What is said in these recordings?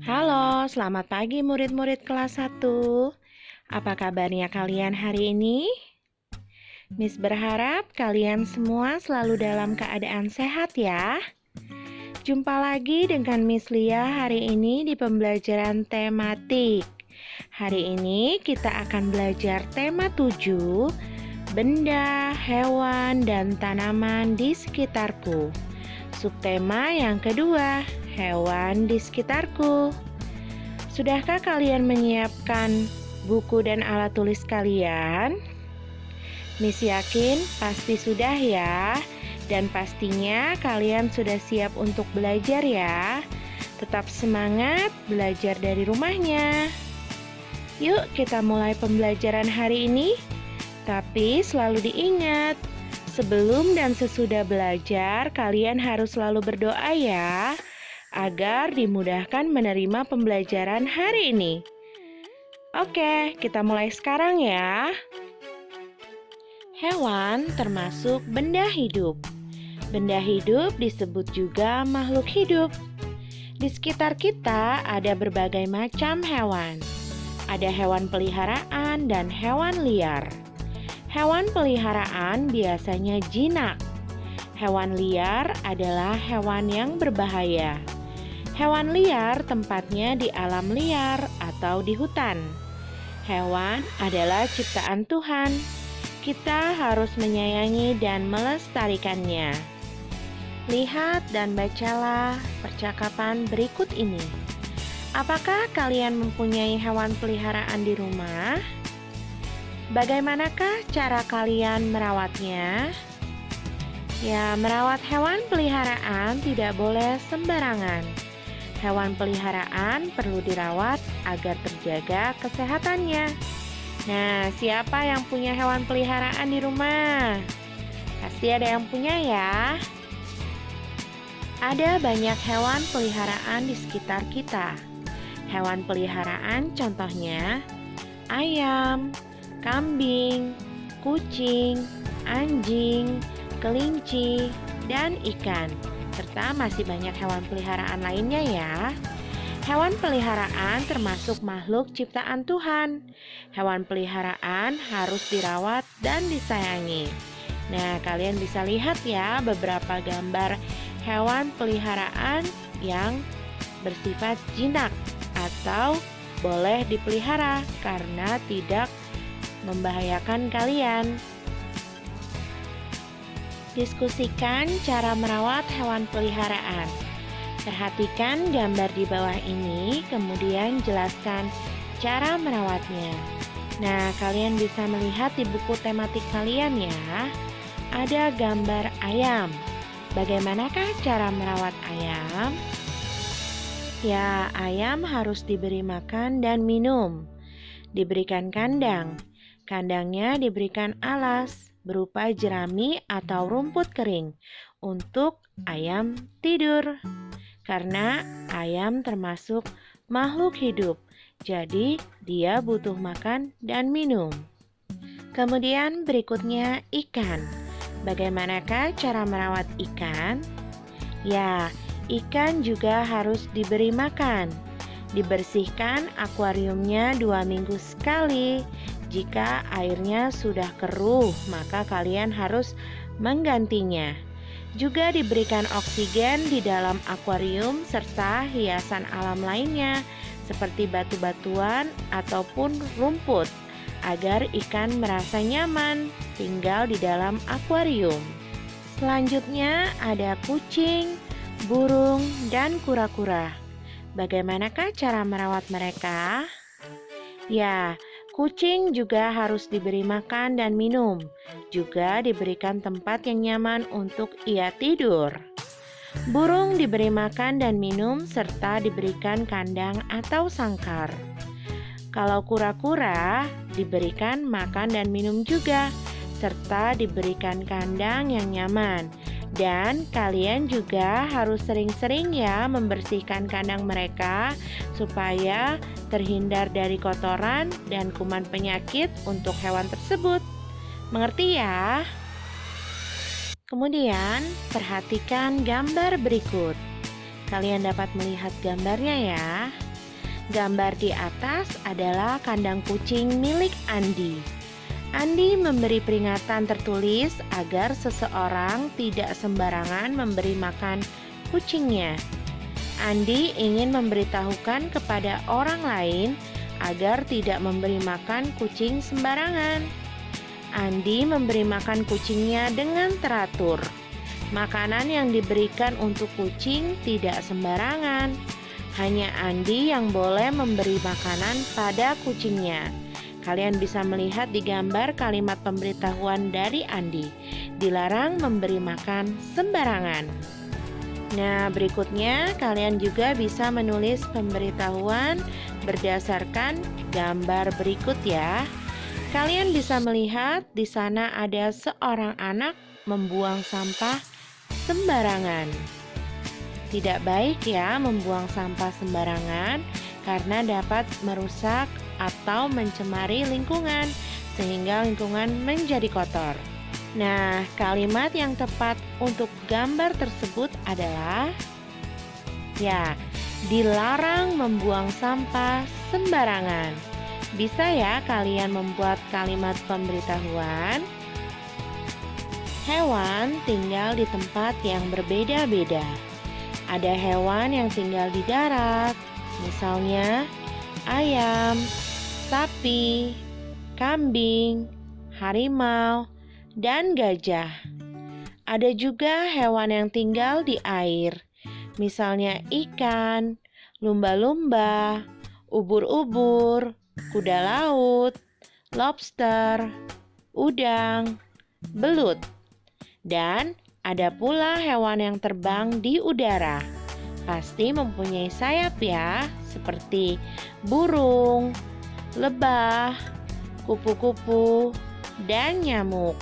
Halo, selamat pagi murid-murid kelas 1. Apa kabarnya kalian hari ini? Miss berharap kalian semua selalu dalam keadaan sehat ya. Jumpa lagi dengan Miss Lia hari ini di pembelajaran tematik. Hari ini kita akan belajar tema 7, benda, hewan, dan tanaman di sekitarku. Subtema yang kedua, hewan di sekitarku. Sudahkah kalian menyiapkan buku dan alat tulis kalian? Miss yakin pasti sudah ya. Dan pastinya kalian sudah siap untuk belajar ya. Tetap semangat belajar dari rumahnya. Yuk kita mulai pembelajaran hari ini. Tapi selalu diingat, sebelum dan sesudah belajar, kalian harus selalu berdoa ya, agar dimudahkan menerima pembelajaran hari ini. Oke, kita mulai sekarang ya. Hewan termasuk benda hidup. Benda hidup disebut juga makhluk hidup. Di sekitar kita ada berbagai macam hewan. Ada hewan peliharaan dan hewan liar. Hewan peliharaan biasanya jinak. Hewan liar adalah hewan yang berbahaya. Hewan liar tempatnya di alam liar atau di hutan. Hewan adalah ciptaan Tuhan. Kita harus menyayangi dan melestarikannya. Lihat dan bacalah percakapan berikut ini. Apakah kalian mempunyai hewan peliharaan di rumah? Bagaimanakah cara kalian merawatnya? Ya, merawat hewan peliharaan tidak boleh sembarangan. Hewan peliharaan perlu dirawat agar terjaga kesehatannya. Nah, siapa yang punya hewan peliharaan di rumah? Pasti ada yang punya ya. Ada banyak hewan peliharaan di sekitar kita. Hewan peliharaan contohnya ayam, kambing, kucing, anjing, kelinci, dan ikan. Serta masih banyak hewan peliharaan lainnya ya. Hewan peliharaan termasuk makhluk ciptaan Tuhan. Hewan peliharaan harus dirawat dan disayangi. Nah, kalian bisa lihat ya beberapa gambar hewan peliharaan yang bersifat jinak atau boleh dipelihara karena tidak membahayakan kalian. Diskusikan cara merawat hewan peliharaan. Perhatikan gambar di bawah ini, kemudian jelaskan cara merawatnya. Nah, kalian bisa melihat di buku tematik kalian ya. Ada gambar ayam. Bagaimanakah cara merawat ayam? Ya, ayam harus diberi makan dan minum. Diberikan kandang. Kandangnya diberikan alas berupa jerami atau rumput kering untuk ayam tidur. Karena ayam termasuk makhluk hidup, jadi dia butuh makan dan minum. Kemudian berikutnya ikan. Bagaimanakah cara merawat ikan? Ya, ikan juga harus diberi makan. Dibersihkan akuariumnya 2 minggu sekali. Jika airnya sudah keruh, maka kalian harus menggantinya. Juga diberikan oksigen di dalam akuarium serta hiasan alam lainnya seperti batu-batuan ataupun rumput agar ikan merasa nyaman tinggal di dalam akuarium. Selanjutnya ada kucing, burung, dan kura-kura. Bagaimanakah cara merawat mereka? Ya, kucing juga harus diberi makan dan minum. Juga diberikan tempat yang nyaman untuk ia tidur. Burung diberi makan dan minum serta diberikan kandang atau sangkar. Kalau kura-kura diberikan makan dan minum juga, serta diberikan kandang yang nyaman. Dan kalian juga harus sering-sering ya membersihkan kandang mereka supaya terhindar dari kotoran dan kuman penyakit untuk hewan tersebut. Mengerti ya? Kemudian perhatikan gambar berikut. Kalian dapat melihat gambarnya ya. Gambar di atas adalah kandang kucing milik Andi. Andi memberi peringatan tertulis agar seseorang tidak sembarangan memberi makan kucingnya. Andi ingin memberitahukan kepada orang lain agar tidak memberi makan kucing sembarangan. Andi memberi makan kucingnya dengan teratur. Makanan yang diberikan untuk kucing tidak sembarangan. Hanya Andi yang boleh memberi makanan pada kucingnya. Kalian bisa melihat di gambar kalimat pemberitahuan dari Andi. Dilarang memberi makan sembarangan. Nah, berikutnya kalian juga bisa menulis pemberitahuan berdasarkan gambar berikut ya. Kalian bisa melihat di sana ada seorang anak membuang sampah sembarangan. Tidak baik ya membuang sampah sembarangan karena dapat merusak atau mencemari lingkungan sehingga lingkungan menjadi kotor. Nah, kalimat yang tepat untuk gambar tersebut adalah dilarang membuang sampah sembarangan. Bisa ya kalian membuat kalimat pemberitahuan. Hewan tinggal di tempat yang berbeda-beda. Ada hewan yang tinggal di darat, misalnya ayam, sapi, kambing, harimau, dan gajah. Ada juga hewan yang tinggal di air, misalnya ikan, lumba-lumba, ubur-ubur, kuda laut, lobster, udang, belut. Dan ada pula hewan yang terbang di udara. Pasti mempunyai sayap ya, seperti burung, lebah, kupu-kupu, dan nyamuk.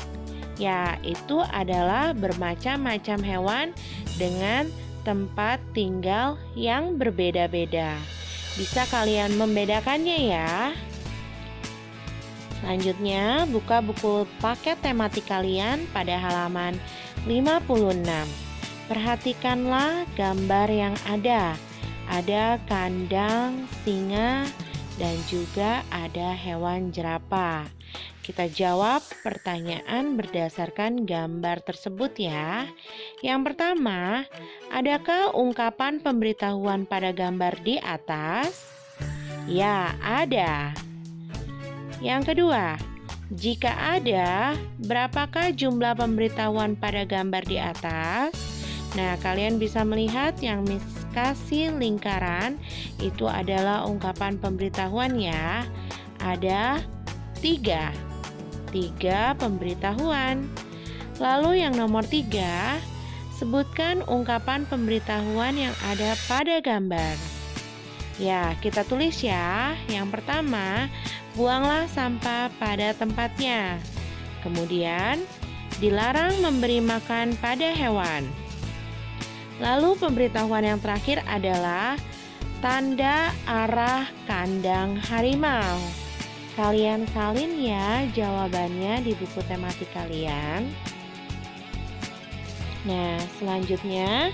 Ya, itu adalah bermacam-macam hewan dengan tempat tinggal yang berbeda-beda. Bisa kalian membedakannya ya. Selanjutnya, buka buku paket tematik kalian pada halaman 56. Perhatikanlah gambar yang ada. Ada kandang singa dan juga ada hewan jerapah. Kita jawab pertanyaan berdasarkan gambar tersebut ya. Yang pertama, adakah ungkapan pemberitahuan pada gambar di atas? Ya, ada. Yang kedua, jika ada, berapakah jumlah pemberitahuan pada gambar di atas? Nah, kalian bisa melihat yang Miss kasih lingkaran itu adalah ungkapan pemberitahuan ya. Ada 3 pemberitahuan. Lalu yang nomor 3, sebutkan ungkapan pemberitahuan yang ada pada gambar. Ya, kita tulis ya. Yang pertama, buanglah sampah pada tempatnya. Kemudian, dilarang memberi makan pada hewan. Lalu pemberitahuan yang terakhir adalah tanda arah kandang harimau. Kalian salin ya jawabannya di buku tematik kalian. Nah, selanjutnya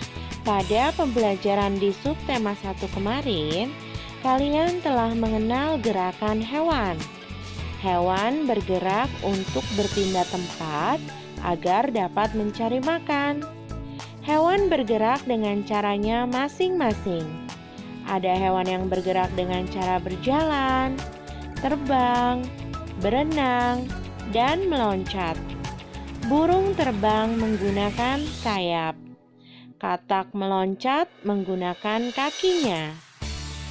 pada pembelajaran di subtema 1 kemarin, kalian telah mengenal gerakan hewan. Hewan bergerak untuk berpindah tempat agar dapat mencari makan. Hewan bergerak dengan caranya masing-masing. Ada hewan yang bergerak dengan cara berjalan, terbang, berenang, dan meloncat. Burung terbang menggunakan sayap. Katak meloncat menggunakan kakinya.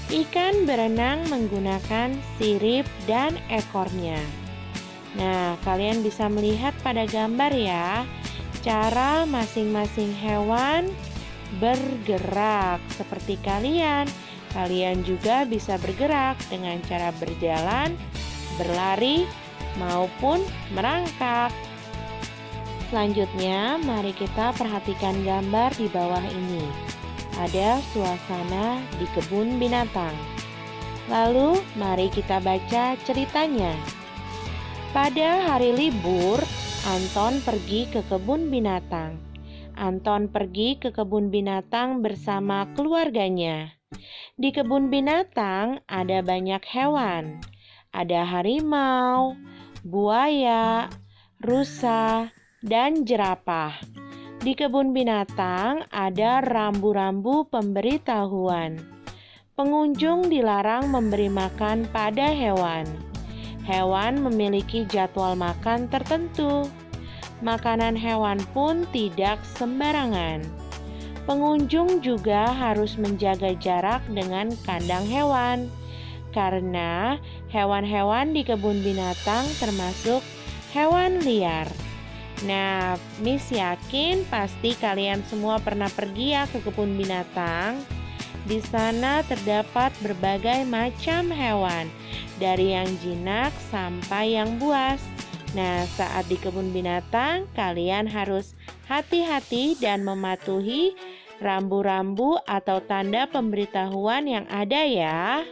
Ikan berenang menggunakan sirip dan ekornya. Nah, kalian bisa melihat pada gambar ya, cara masing-masing hewan bergerak seperti kalian. Kalian juga bisa bergerak dengan cara berjalan, berlari, maupun merangkak. Selanjutnya, mari kita perhatikan gambar di bawah ini. Ada suasana di kebun binatang. Lalu, mari kita baca ceritanya. Pada hari libur, Anton pergi ke kebun binatang. Anton pergi ke kebun binatang bersama keluarganya. Di kebun binatang ada banyak hewan. Ada harimau, buaya, rusa, dan jerapah. Di kebun binatang ada rambu-rambu pemberitahuan. Pengunjung dilarang memberi makan pada hewan. Hewan memiliki jadwal makan tertentu. Makanan hewan pun tidak sembarangan. Pengunjung juga harus menjaga jarak dengan kandang hewan, karena hewan-hewan di kebun binatang termasuk hewan liar. Nah, Miss yakin pasti kalian semua pernah pergi ya ke kebun binatang. Di sana terdapat berbagai macam hewan, dari yang jinak sampai yang buas. Nah, saat di kebun binatang, kalian harus hati-hati dan mematuhi rambu-rambu atau tanda pemberitahuan yang ada ya.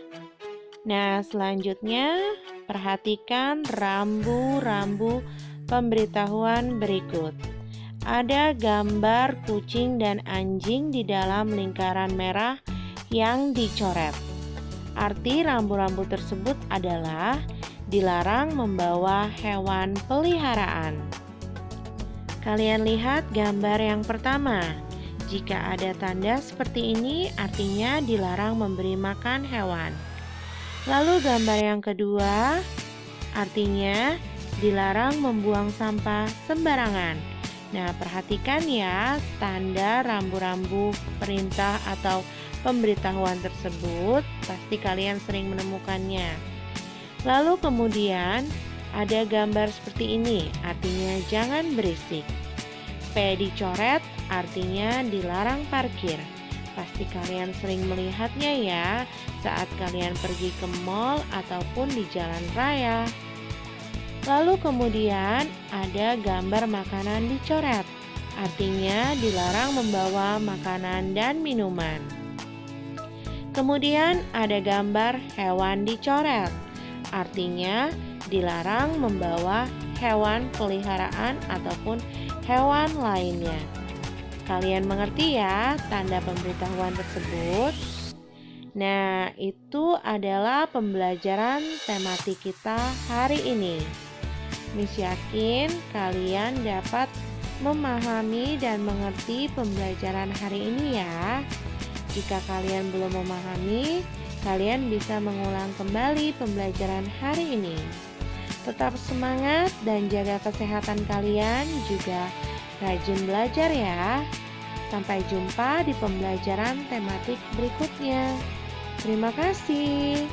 Nah, selanjutnya perhatikan rambu-rambu pemberitahuan berikut. Ada gambar kucing dan anjing di dalam lingkaran merah yang dicoret. Arti rambu-rambu tersebut adalah dilarang membawa hewan peliharaan. Kalian lihat gambar yang pertama. Jika ada tanda seperti ini, artinya dilarang memberi makan hewan. Lalu gambar yang kedua, artinya dilarang membuang sampah sembarangan. Nah, perhatikan ya, tanda rambu-rambu perintah atau pemberitahuan tersebut, pasti kalian sering menemukannya. Lalu kemudian ada gambar seperti ini, artinya jangan berisik. P dicoret, artinya dilarang parkir. Pasti kalian sering melihatnya ya saat kalian pergi ke mall ataupun di jalan raya. Lalu kemudian ada gambar makanan dicoret, artinya dilarang membawa makanan dan minuman. Kemudian ada gambar hewan dicoret, artinya dilarang membawa hewan peliharaan ataupun hewan lainnya. Kalian mengerti ya tanda pemberitahuan tersebut? Nah, itu adalah pembelajaran tematik kita hari ini. Miss yakin kalian dapat memahami dan mengerti pembelajaran hari ini ya. Jika kalian belum memahami, kalian bisa mengulang kembali pembelajaran hari ini. Tetap semangat dan jaga kesehatan kalian, juga rajin belajar ya. Sampai jumpa di pembelajaran tematik berikutnya. Terima kasih.